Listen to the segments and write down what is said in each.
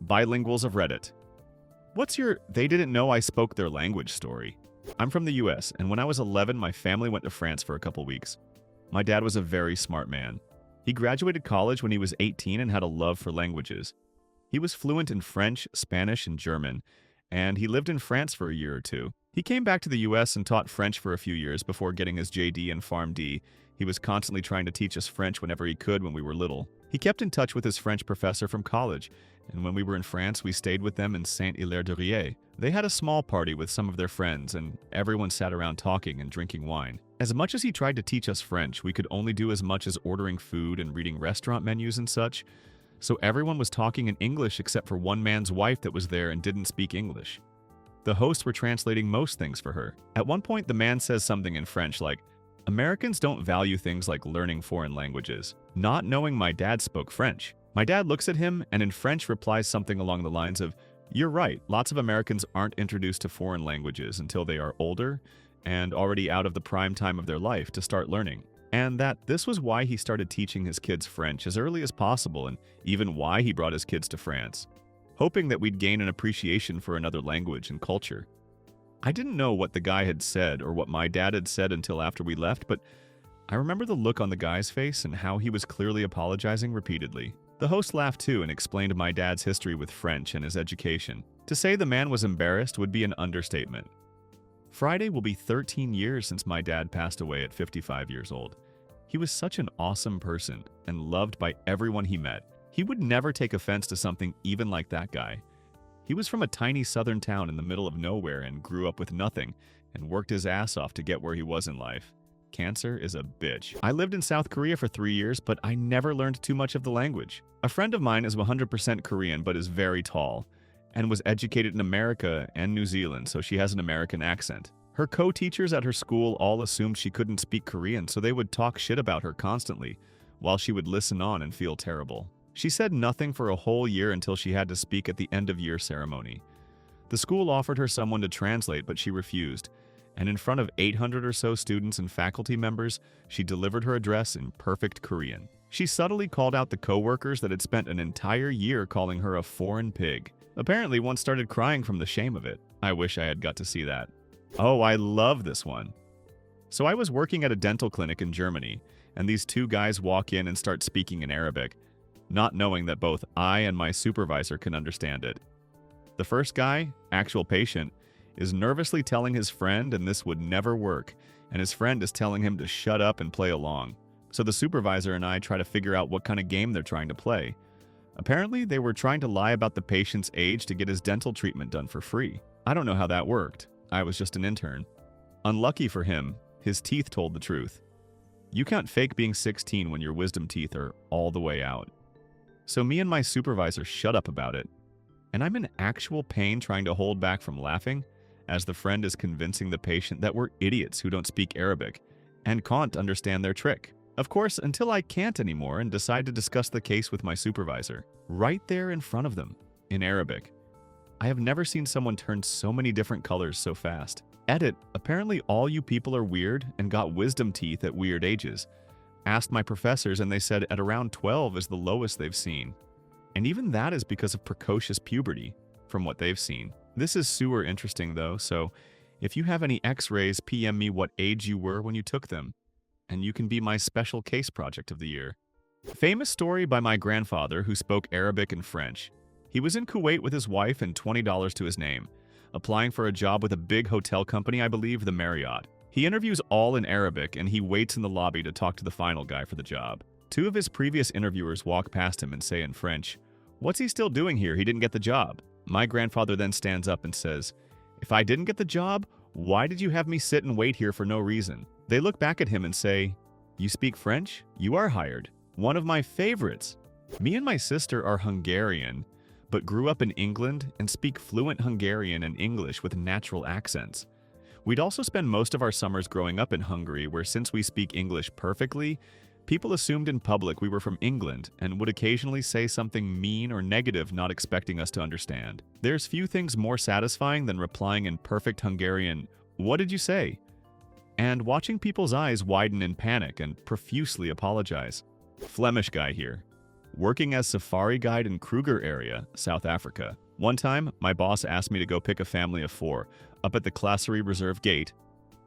Bilinguals of Reddit. What's your "they didn't know I spoke their language" story? I'm from the US, and when I was 11, my family went to France for a couple weeks. My dad was a very smart man. He graduated college when he was 18 and had a love for languages. He was fluent in French, Spanish, and German, and he lived in France for a year or two. He came back to the US and taught French for a few years before getting his JD and PharmD. He was constantly trying to teach us French whenever he could when we were little. He kept in touch with his French professor from college, and when we were in France, we stayed with them in Saint-Hilaire-de-Riez. They had a small party with some of their friends, and everyone sat around talking and drinking wine. As much as he tried to teach us French, we could only do as much as ordering food and reading restaurant menus and such, so everyone was talking in English except for one man's wife that was there and didn't speak English. The hosts were translating most things for her. At one point, the man says something in French like, "Americans don't value things like learning foreign languages," not knowing my dad spoke French. My dad looks at him and in French replies something along the lines of, "You're right, lots of Americans aren't introduced to foreign languages until they are older and already out of the prime time of their life to start learning." And that this was why he started teaching his kids French as early as possible, and even why he brought his kids to France, hoping that we'd gain an appreciation for another language and culture. I didn't know what the guy had said or what my dad had said until after we left, but I remember the look on the guy's face and how he was clearly apologizing repeatedly. The host laughed too and explained my dad's history with French and his education. To say the man was embarrassed would be an understatement. Friday will be 13 years since my dad passed away at 55 years old. He was such an awesome person and loved by everyone he met. He would never take offense to something even like that guy. He was from a tiny southern town in the middle of nowhere and grew up with nothing and worked his ass off to get where he was in life. Cancer is a bitch. I lived in South Korea for 3 years, but I never learned too much of the language. A friend of mine is 100% Korean but is very tall and was educated in America and New Zealand, so she has an American accent. Her co-teachers at her school all assumed she couldn't speak Korean, so they would talk shit about her constantly, while she would listen on and feel terrible. She said nothing for a whole year until she had to speak at the end-of-year ceremony. The school offered her someone to translate, but she refused, and in front of 800 or so students and faculty members, she delivered her address in perfect Korean. She subtly called out the co-workers that had spent an entire year calling her a foreign pig. Apparently, one started crying from the shame of it. I wish I had got to see that. Oh, I love this one. So I was working at a dental clinic in Germany, and these two guys walk in and start speaking in Arabic, not knowing that both I and my supervisor can understand it. The first guy, actual patient, is nervously telling his friend and this would never work, and his friend is telling him to shut up and play along. So the supervisor and I try to figure out what kind of game they're trying to play. Apparently, they were trying to lie about the patient's age to get his dental treatment done for free. I don't know how that worked. I was just an intern. Unlucky for him, his teeth told the truth. You can't fake being 16 when your wisdom teeth are all the way out. So me and my supervisor shut up about it. And I'm in actual pain trying to hold back from laughing as the friend is convincing the patient that we're idiots who don't speak Arabic and can't understand their trick. Of course, until I can't anymore and decide to discuss the case with my supervisor, right there in front of them, in Arabic. I have never seen someone turn so many different colors so fast. Edit, apparently all you people are weird and got wisdom teeth at weird ages. Asked my professors and they said at around 12 is the lowest they've seen. And even that is because of precocious puberty, from what they've seen. This is super interesting though, so if you have any x-rays, PM me what age you were when you took them, and you can be my special case project of the year. Famous story by my grandfather who spoke Arabic and French. He was in Kuwait with his wife and $20 to his name, applying for a job with a big hotel company, I believe the Marriott. He interviews all in Arabic and he waits in the lobby to talk to the final guy for the job. Two of his previous interviewers walk past him and say in French, "What's he still doing here? He didn't get the job." My grandfather then stands up and says, "If I didn't get the job, why did you have me sit and wait here for no reason?" They look back at him and say, "You speak French? You are hired." One of my favorites. Me and my sister are Hungarian, but grew up in England and speak fluent Hungarian and English with natural accents. We'd also spend most of our summers growing up in Hungary, where since we speak English perfectly, people assumed in public we were from England and would occasionally say something mean or negative not expecting us to understand. There's few things more satisfying than replying in perfect Hungarian, "What did you say?" and watching people's eyes widen in panic and profusely apologize. Flemish guy here. working as safari guide in Kruger area, South Africa. One time, my boss asked me to go pick a family of 4 up at the Klasserie Reserve Gate,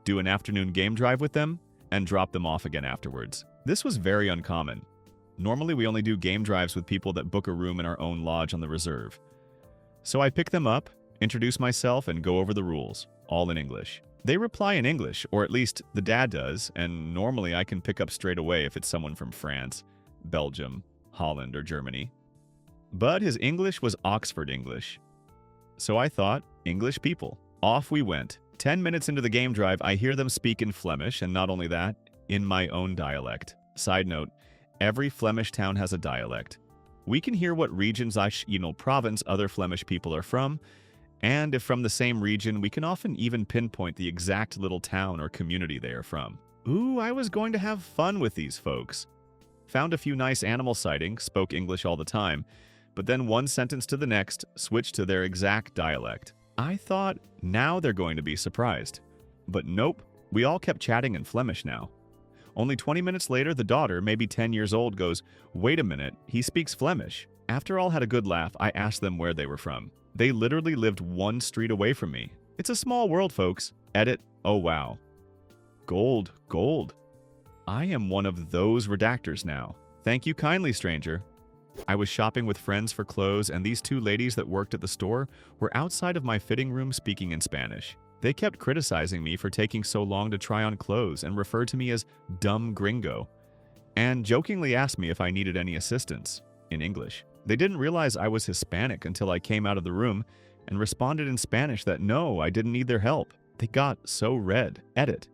do an afternoon game drive with them, and drop them off again afterwards. This was very uncommon. Normally, we only do game drives with people that book a room in our own lodge on the reserve. So I pick them up, introduce myself, and go over the rules, all in English. They reply in English, or at least the dad does, and normally I can pick up straight away if it's someone from France, Belgium, Holland, or Germany. But his English was Oxford English. So I thought, English people. Off we went. 10 minutes into the game drive, I hear them speak in Flemish, and not only that, in my own dialect. Side note, every Flemish town has a dialect. We can hear what regions, province other Flemish people are from, and if from the same region, we can often even pinpoint the exact little town or community they are from. Ooh, I was going to have fun with these folks. Found a few nice animal sightings, spoke English all the time, but then one sentence to the next, switched to their exact dialect. I thought, now they're going to be surprised. But nope, we all kept chatting in Flemish now. Only 20 minutes later, the daughter, maybe 10 years old, goes, "Wait a minute, he speaks Flemish." After all had a good laugh, I asked them where they were from. They literally lived 1 street away from me. It's a small world, folks. Edit, oh wow. Gold, gold. I am one of those redactors now. Thank you kindly, stranger. I was shopping with friends for clothes, and these 2 ladies that worked at the store were outside of my fitting room speaking in Spanish. They kept criticizing me for taking so long to try on clothes and referred to me as dumb gringo, and jokingly asked me if I needed any assistance, in English. They didn't realize I was Hispanic until I came out of the room and responded in Spanish that no, I didn't need their help. They got so red. Edit.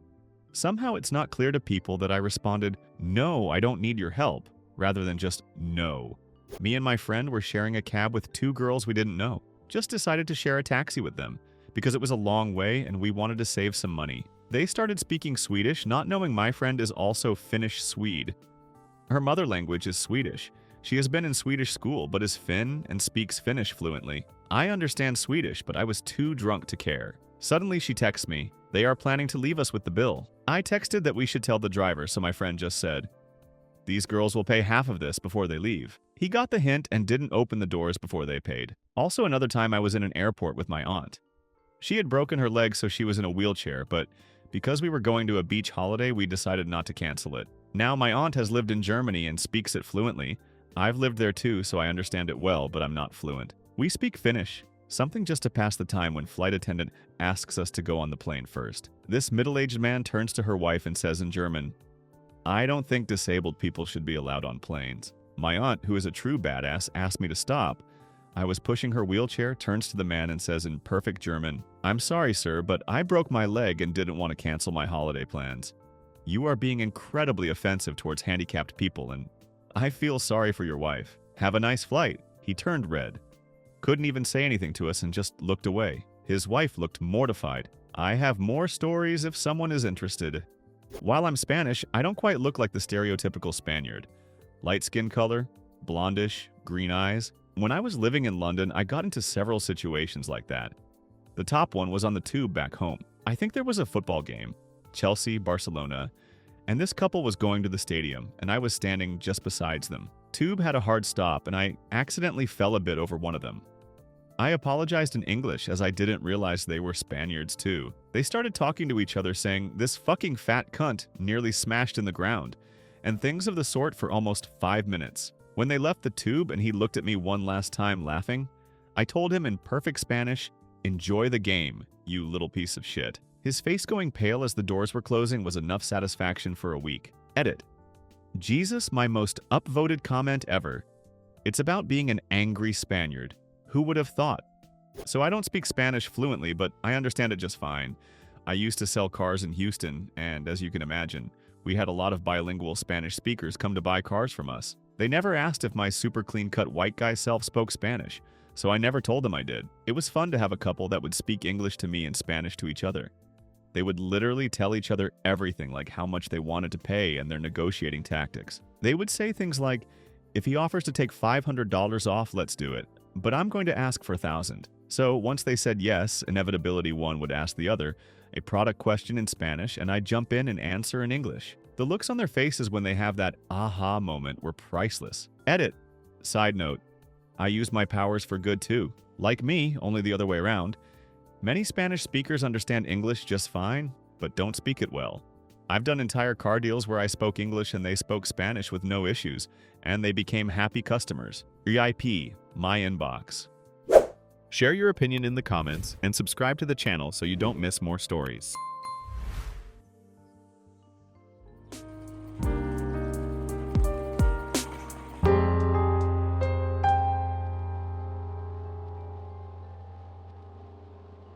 Somehow it's not clear to people that I responded, "No, I don't need your help," rather than just "no." Me and my friend were sharing a cab with 2 girls we didn't know. Just decided to share a taxi with them, because it was a long way and we wanted to save some money. They started speaking Swedish, not knowing my friend is also Finnish Swede. Her mother language is Swedish. She has been in Swedish school, but is Finn and speaks Finnish fluently. I understand Swedish, but I was too drunk to care. Suddenly she texts me, "They are planning to leave us with the bill." I texted that we should tell the driver, so my friend just said, "These girls will pay half of this before they leave." He got the hint and didn't open the doors before they paid. Also, another time I was in an airport with my aunt. She had broken her leg, so she was in a wheelchair, but because we were going to a beach holiday, we decided not to cancel it. Now, my aunt has lived in Germany and speaks it fluently. I've lived there too, so I understand it well, but I'm not fluent. We speak Finnish, something just to pass the time when flight attendant asks us to go on the plane first. This middle-aged man turns to her wife and says in German, "I don't think disabled people should be allowed on planes." My aunt, who is a true badass, asked me to stop. I was pushing her wheelchair, turns to the man and says in perfect German, "I'm sorry, sir, but I broke my leg and didn't want to cancel my holiday plans. You are being incredibly offensive towards handicapped people, and I feel sorry for your wife. Have a nice flight." He turned red. Couldn't even say anything to us and just looked away. His wife looked mortified. I have more stories if someone is interested. While I'm Spanish, I don't quite look like the stereotypical Spaniard. Light skin color, blondish, green eyes. When I was living in London, I got into several situations like that. The top one was on the tube back home. I think there was a football game, Chelsea, Barcelona, and this couple was going to the stadium, and I was standing just besides them. Tube had a hard stop, and I accidentally fell a bit over one of them. I apologized in English as I didn't realize they were Spaniards too. They started talking to each other saying, "This fucking fat cunt nearly smashed in the ground," and things of the sort for almost 5 minutes. When they left the tube and he looked at me one last time laughing, I told him in perfect Spanish, "Enjoy the game, you little piece of shit." His face going pale as the doors were closing was enough satisfaction for a week. Edit. Jesus, my most upvoted comment ever. It's about being an angry Spaniard. Who would have thought? So I don't speak Spanish fluently, but I understand it just fine. I used to sell cars in Houston, and as you can imagine, we had a lot of bilingual Spanish speakers come to buy cars from us. They never asked if my super clean-cut white guy self spoke Spanish, so I never told them I did. It was fun to have a couple that would speak English to me and Spanish to each other. They would literally tell each other everything, like how much they wanted to pay and their negotiating tactics. They would say things like, "If he offers to take $500 off, let's do it. But I'm going to ask for $1,000. So once they said yes, inevitability one would ask the other a product question in Spanish, and I'd jump in and answer in English. The looks on their faces when they have that aha moment were priceless. Edit. Side note, I use my powers for good too. Like me, only the other way around. Many Spanish speakers understand English just fine, but don't speak it well. I've done entire car deals where I spoke English and they spoke Spanish with no issues, and they became happy customers. RIP, my inbox. Share your opinion in the comments and subscribe to the channel so you don't miss more stories.